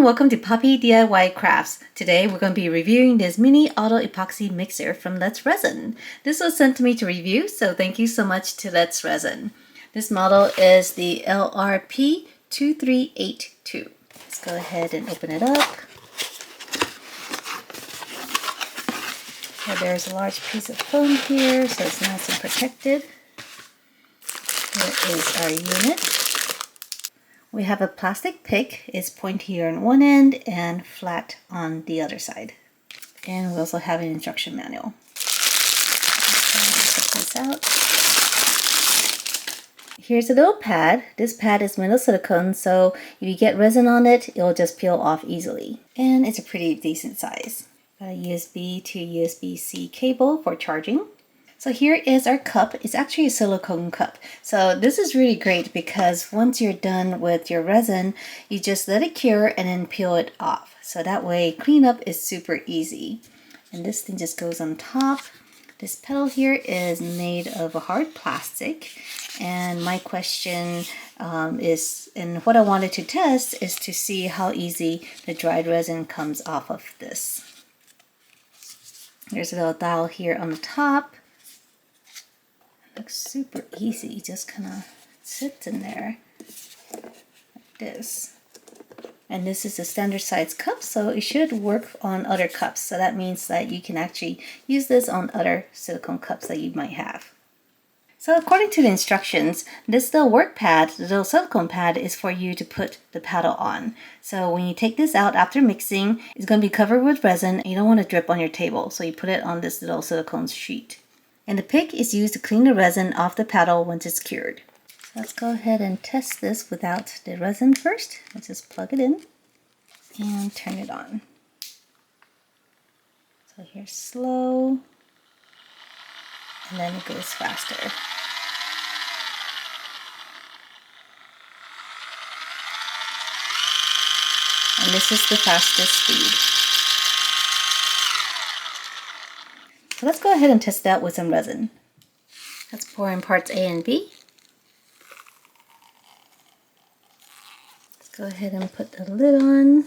everyone, welcome to Poppy DIY Crafts. Today we're going to be reviewing this mini auto epoxy mixer from Let's Resin. This was sent to me to review, so thank you so much to Let's Resin. This model is the LRP2382. Let's go ahead and open it up. So there's a large piece of foam here, so it's nice and protected. Here is our unit. We have a plastic pick. It's pointy on one end and flat on the other side. And we also have an instruction manual. Check this out. Here's a little pad. This pad is made of silicone, so if you get resin on it, it'll just peel off easily. And it's a pretty decent size. Got a USB to USB-C cable for charging. So here is our cup. It's actually a silicone cup. So this is really great because once you're done with your resin, you just let it cure and then peel it off. So that way cleanup is super easy. And this thing just goes on top. This pedal here is made of a hard plastic. And my question and what I wanted to test is to see how easy the dried resin comes off of this. There's a little dial here on the top. Looks super easy, just kind of sits in there like this. And this is a standard size cup, so it should work on other cups. So that means that you can actually use this on other silicone cups that you might have. So according to the instructions, this little work pad, the little silicone pad, is for you to put the paddle on. So when you take this out after mixing, it's going to be covered with resin. You don't want to drip on your table, so you put it on this little silicone sheet. And the pick is used to clean the resin off the paddle once it's cured. So let's go ahead and test this without the resin first. Let's just plug it in and turn it on. So here's slow, and then it goes faster. And this is the fastest speed. So let's go ahead and test that with some resin. Let's pour in parts A and B. Let's go ahead and put the lid on.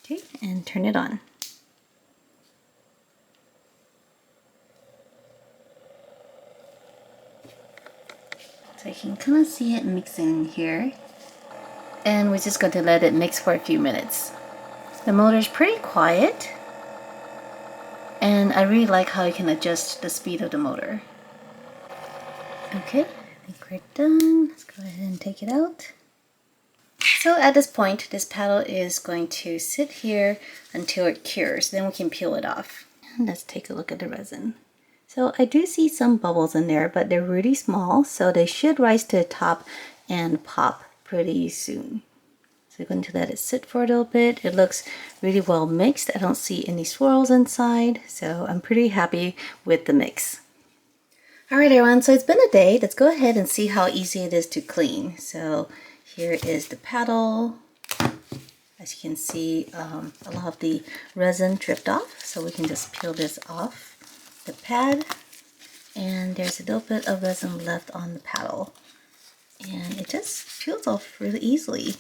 Okay, and turn it on. So you can kind of see it mixing here. And we're just going to let it mix for a few minutes. The motor is pretty quiet. And I really like how you can adjust the speed of the motor. Okay, I think we're done. Let's go ahead and take it out. So at this point, this paddle is going to sit here until it cures. Then we can peel it off. And let's take a look at the resin. So I do see some bubbles in there, but they're really small, so they should rise to the top and pop pretty soon. So we're going to let it sit for a little bit. It looks really well mixed. I don't see any swirls inside, so I'm pretty happy with the mix. Alright everyone, so it's been a day. Let's go ahead and see how easy it is to clean. So here is the paddle. As you can see, a lot of the resin dripped off, so we can just peel this off the pad. And there's a little bit of resin left on the paddle. And it just peels off really easily.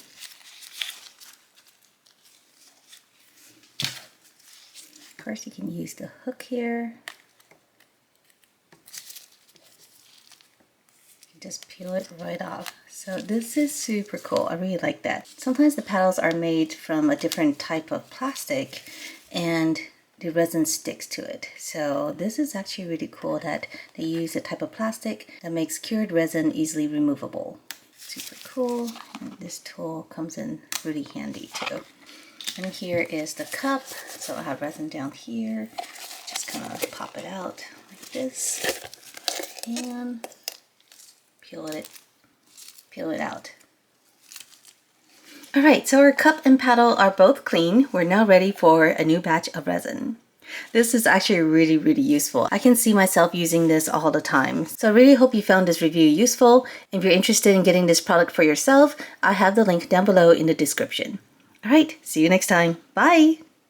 Of course, you can use the hook here. You just peel it right off. So this is super cool. I really like that. Sometimes the paddles are made from a different type of plastic and the resin sticks to it. So this is actually really cool that they use a type of plastic that makes cured resin easily removable. Super cool. And this tool comes in really handy too. And here is the cup. So I have resin down here. Just kind of pop it out like this and peel it out. Alright, so our cup and paddle are both clean. We're now ready for a new batch of resin. This is actually really, really useful. I can see myself using this all the time. So I really hope you found this review useful. If you're interested in getting this product for yourself, I have the link down below in the description. Alright, see you next time. Bye!